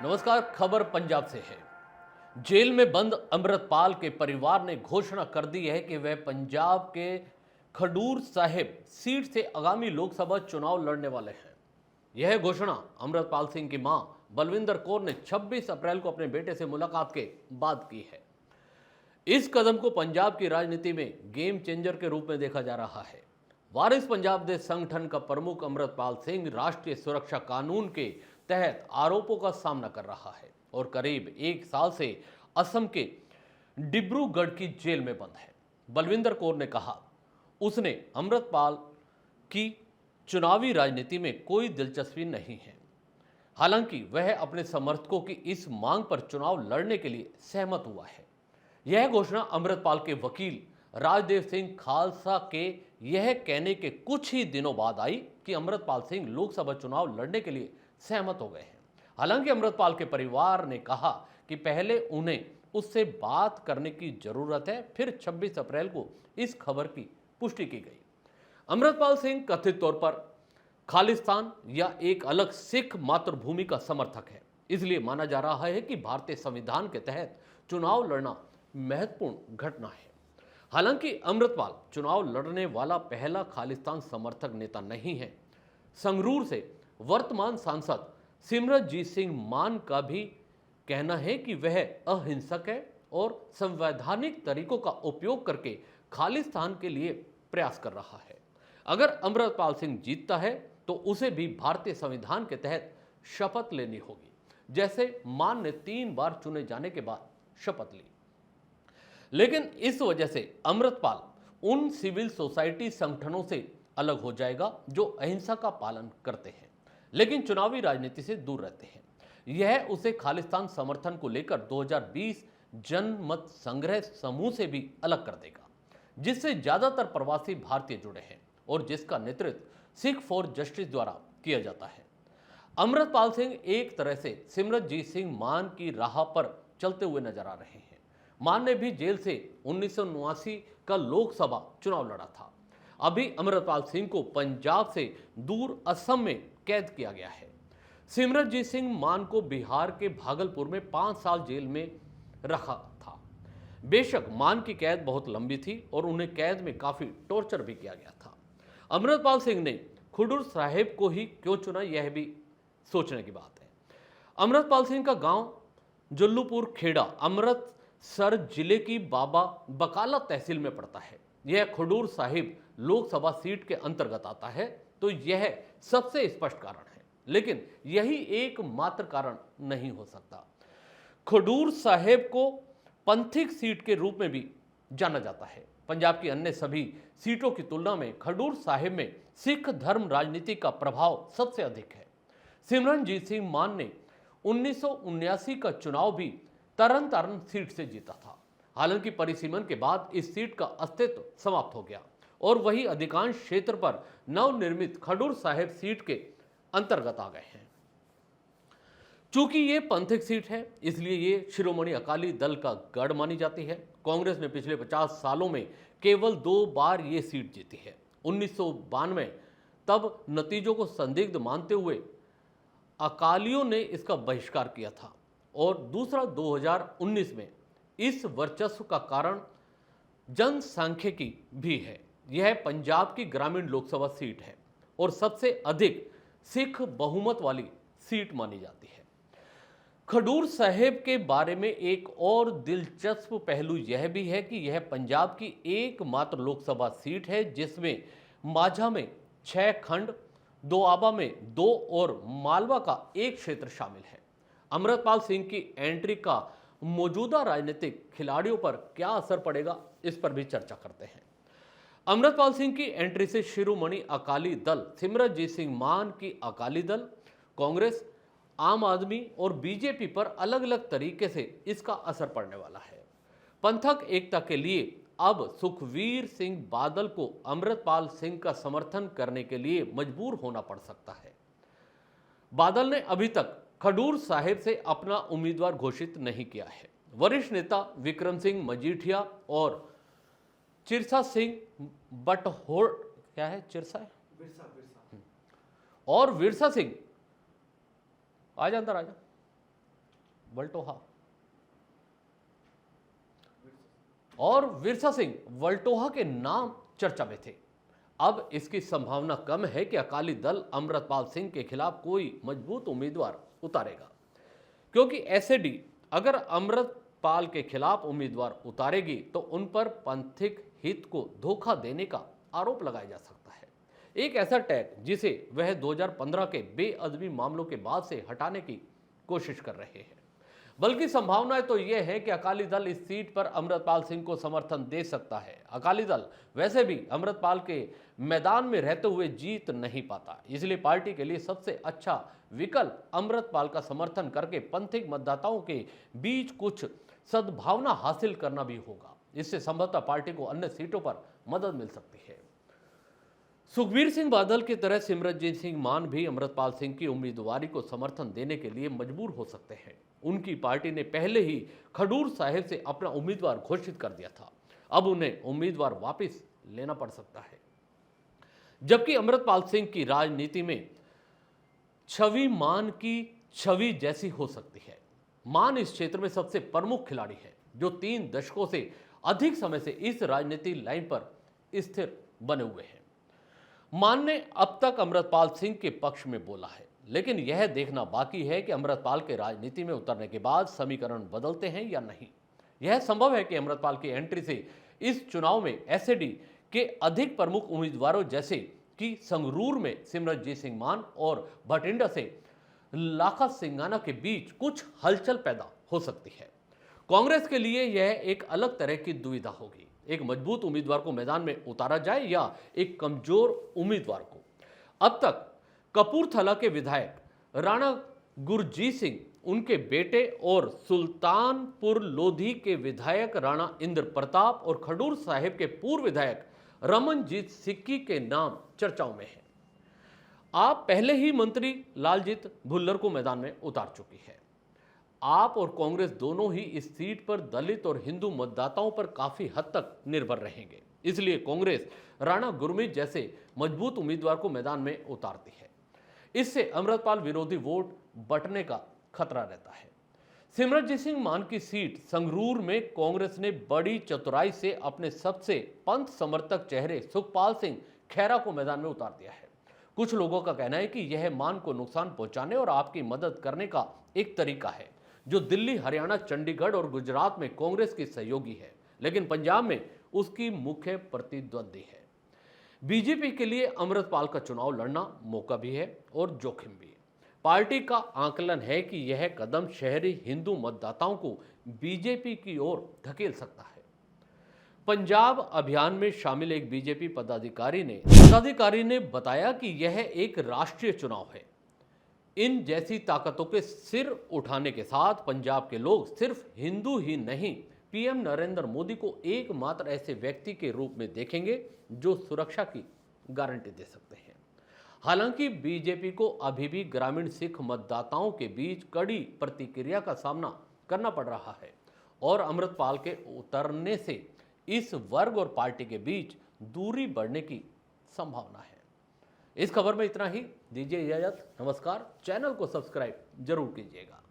नमस्कार। खबर पंजाब से है। जेल में बंद अमृतपाल के परिवार ने घोषणा कर दी है कि वह पंजाब के खडूर साहिब सीट से आगामी लोकसभा चुनाव लड़ने वाले हैं। यह घोषणा अमृतपाल सिंह की मां बलविंदर कौर ने 26 अप्रैल को अपने बेटे से मुलाकात के बाद की है। इस कदम को पंजाब की राजनीति में गेम चेंजर के रूप में देखा जा रहा है। वारिस पंजाब देश संगठन का प्रमुख अमृतपाल सिंह राष्ट्रीय सुरक्षा कानून के तहत आरोपों का सामना कर रहा है और करीब 1 साल से असम के डिब्रूगढ़ की जेल में बंद है। बलविंदर कौर ने कहा उसने अमृतपाल की चुनावी राजनीति में कोई दिलचस्पी नहीं है। हालांकि वह अपने समर्थकों की इस मांग पर चुनाव लड़ने के लिए सहमत हुआ है। यह घोषणा अमृतपाल के वकील राजदेव सिंह खालसा के यह कहने के कुछ ही दिनों बाद आई कि अमृतपाल सिंह लोकसभा चुनाव लड़ने के लिए सहमत हो गए हैं। हालांकि अमृतपाल के परिवार ने कहा कि पहले उन्हें उससे बात करने की जरूरत है। फिर 26 अप्रैल को इस खबर की पुष्टि की गई। अमृतपाल सिंह कथित तौर पर खालिस्तान या एक अलग सिख मातृभूमि का समर्थक है। इसलिए माना जा रहा है कि भारतीय संविधान के तहत चुनाव लड़ना महत्वपूर्ण घटना है। हालांकि अमृतपाल चुनाव लड़ने वाला पहला खालिस्तान समर्थक नेता नहीं है। संगरूर से वर्तमान सांसद सिमरनजीत सिंह मान का भी कहना है कि वह अहिंसक है और संवैधानिक तरीकों का उपयोग करके खालिस्तान के लिए प्रयास कर रहा है। अगर अमृतपाल सिंह जीतता है तो उसे भी भारतीय संविधान के तहत शपथ लेनी होगी, जैसे मान ने 3 बार चुने जाने के बाद शपथ ली। लेकिन इस वजह से अमृतपाल उन सिविल सोसाइटी संगठनों से अलग हो जाएगा जो अहिंसा का पालन करते हैं लेकिन चुनावी राजनीति से दूर रहते हैं। यह उसे खालिस्तान समर्थन को लेकर 2020 जनमत संग्रह समूह से भी अलग कर देगा, जिससे ज्यादातर प्रवासी भारतीय जुड़े हैं और जिसका नेतृत्व सिख फॉर जस्टिस द्वारा किया जाता है। अमृतपाल सिंह एक तरह से सिमरनजीत सिंह मान की राह पर चलते हुए नजर आ रहे हैं। मान ने भी जेल से 1979 का लोकसभा चुनाव लड़ा था। अभी अमृतपाल सिंह को पंजाब से दूर असम में कैद किया गया है। सिमरनजीत सिंह मान को बिहार के भागलपुर में 5 साल जेल में रखा था। बेशक मान की कैद बहुत लंबी थी और उन्हें कैद में काफी टॉर्चर भी किया गया था। अमृतपाल सिंह ने खडूर साहिब को ही क्यों चुना, यह भी सोचने की बात है। अमृतपाल सिंह का गांव जुल्लूपुर खेड़ा अमृतसर जिले की बाबा बकाला तहसील में पड़ता है। यह खडूर साहिब लोकसभा सीट के अंतर्गत आता है, तो यह सबसे स्पष्ट कारण है, लेकिन यही एकमात्र कारण नहीं हो सकता। खडूर साहिब को पंथिक सीट के रूप में भी जाना जाता है। पंजाब की अन्य सभी सीटों की तुलना में खडूर साहिब में सिख धर्म राजनीति का प्रभाव सबसे अधिक है। सिमरनजीत सिंह मान ने 1979 का चुनाव भी तरन तारण सीट से जीता था। हालांकि परिसीमन के बाद इस सीट का अस्तित्व समाप्त हो गया और वही अधिकांश क्षेत्र पर नवनिर्मित खडूर साहिब सीट के अंतर्गत आ गए हैं। चूंकि ये पंथिक सीट है, इसलिए ये शिरोमणि अकाली दल का गढ़ मानी जाती है। कांग्रेस ने पिछले 50 सालों में केवल 2 बार ये सीट जीती है। 1992 तब नतीजों को संदिग्ध मानते हुए अकालियों ने इसका बहिष्कार किया था और दूसरा 2019 में। इस वर्चस्व का कारण जनसांख्यिकी भी है। यह पंजाब की ग्रामीण लोकसभा सीट है और सबसे अधिक सिख बहुमत वाली सीट मानी जाती है। खडूर साहिब के बारे में एक और दिलचस्प पहलू यह भी है कि यह पंजाब की एकमात्र लोकसभा सीट है जिसमें माझा में 6 खंड, दोआबा में 2 और मालवा का 1 क्षेत्र शामिल है। अमृतपाल सिंह की एंट्री का मौजूदा राजनीतिक खिलाड़ियों पर क्या असर पड़ेगा, इस पर भी चर्चा करते हैं। अमृतपाल सिंह की एंट्री से शिरोमणि अकाली दल, सिमरनजीत सिंह मान की अकाली दल, कांग्रेस, आम आदमी और बीजेपी पर अलग अलग तरीके से इसका असर पड़ने वाला है। पंथक एकता के लिए अब सुखवीर सिंह बादल को अमृतपाल सिंह का समर्थन करने के लिए मजबूर होना पड़ सकता है। बादल ने अभी तक खडूर साहिब से अपना उम्मीदवार घोषित नहीं किया है। वरिष्ठ नेता विक्रम सिंह मजीठिया और चिरसा सिंह बटहोर क्या है चिरसा है और विरसा सिंह आजा अंदर आजा वल्टोहा और विरसा सिंह वल्टोहा के नाम चर्चा में थे। अब इसकी संभावना कम है कि अकाली दल अमृतपाल सिंह के खिलाफ कोई मजबूत उम्मीदवार उतारेगा, क्योंकि एसएडी अगर अमृतपाल के खिलाफ उम्मीदवार उतारेगी तो उन पर पंथिक हित को धोखा देने का आरोप लगाया जा सकता है। एक ऐसा टैग जिसे वह 2015 के बेअदबी मामलों के बाद से हटाने की कोशिश कर रहे हैं। बल्कि संभावना तो यह है कि अकाली दल इस सीट पर अमृतपाल सिंह को समर्थन दे सकता है। अकाली दल वैसे भी अमृतपाल के मैदान में रहते हुए जीत नहीं पाता, इसलिए पार्टी के लिए सबसे अच्छा विकल्प अमृतपाल का समर्थन करके पंथिक मतदाताओं के बीच कुछ सद्भावना हासिल करना भी होगा। इससे संभवतः पार्टी को अन्य सीटों पर मदद मिल सकती है। सुखबीर सिंह बादल की तरह सिमरनजीत सिंह मान भी अमृतपाल सिंह की उम्मीदवारी को समर्थन देने के लिए मजबूर हो सकते हैं। उनकी पार्टी ने पहले ही खडूर साहिब से अपना उम्मीदवार घोषित कर दिया था, अब उन्हें उम्मीदवार वापस लेना पड़ सकता है। जबकि अमृतपाल सिंह की राजनीति में छवि मान की छवि जैसी हो सकती है। मान इस क्षेत्र में सबसे प्रमुख खिलाड़ी है जो 3 दशकों से अधिक समय से इस राजनीति लाइन पर स्थिर बने हुए हैं। मान ने अब तक अमृतपाल सिंह के पक्ष में बोला है, लेकिन यह देखना बाकी है कि अमृतपाल के राजनीति में उतरने के बाद समीकरण बदलते हैं या नहीं। यह संभव है कि अमृतपाल की एंट्री से इस चुनाव में एसएडी के अधिक प्रमुख उम्मीदवारों जैसे कि संगरूर में सिमरनजीत सिंह मान और भटिंडा से लाखा सिंघाना के बीच कुछ हलचल पैदा हो सकती है। कांग्रेस के लिए यह एक अलग तरह की दुविधा होगी, एक मजबूत उम्मीदवार को मैदान में उतारा जाए या एक कमजोर उम्मीदवार को। अब तक कपूरथला के विधायक राणा गुरजीत सिंह, उनके बेटे और सुल्तानपुर लोधी के विधायक राणा इंद्र प्रताप और खडूर साहिब के पूर्व विधायक रमनजीत सिक्की के नाम चर्चाओं में हैं। आप पहले ही मंत्री लालजीत भुल्लर को मैदान में उतार चुकी है। आप और कांग्रेस दोनों ही इस सीट पर दलित और हिंदू मतदाताओं पर काफी हद तक निर्भर रहेंगे, इसलिए कांग्रेस राणा गुरमीत जैसे मजबूत उम्मीदवार को मैदान में उतारती है। इससे अमृतपाल विरोधी वोट बंटने का खतरा रहता है। सिमरनजीत सिंह मान की सीट संगरूर में कांग्रेस ने बड़ी चतुराई से अपने सबसे पंथ समर्थक चेहरे सुखपाल सिंह खैरा को मैदान में उतार दिया है। कुछ लोगों का कहना है कि यह मान को नुकसान पहुंचाने और आपकी मदद करने का एक तरीका है, जो दिल्ली, हरियाणा, चंडीगढ़ और गुजरात में कांग्रेस की सहयोगी है, लेकिन पंजाब में उसकी मुख्य प्रतिद्वंदी है। बीजेपी के लिए अमृतपाल का चुनाव लड़ना मौका भी है और जोखिम भी। पार्टी का आकलन है कि यह कदम शहरी हिंदू मतदाताओं को बीजेपी की ओर ढकेल सकता है। पंजाब अभियान में शामिल एक बीजेपी पदाधिकारी ने बताया कि यह एक राष्ट्रीय चुनाव है। इन जैसी ताकतों के सिर उठाने के साथ पंजाब के लोग सिर्फ हिंदू ही नहीं, पीएम नरेंद्र मोदी को एकमात्र ऐसे व्यक्ति के रूप में देखेंगे जो सुरक्षा की गारंटी दे सकते हैं। हालांकि बीजेपी को अभी भी ग्रामीण सिख मतदाताओं के बीच कड़ी प्रतिक्रिया का सामना करना पड़ रहा है और अमृतपाल के उतरने से इस वर्ग और पार्टी के बीच दूरी बढ़ने की संभावना है। इस खबर में इतना ही, दीजिए इजाजत, नमस्कार। चैनल को सब्सक्राइब जरूर कीजिएगा।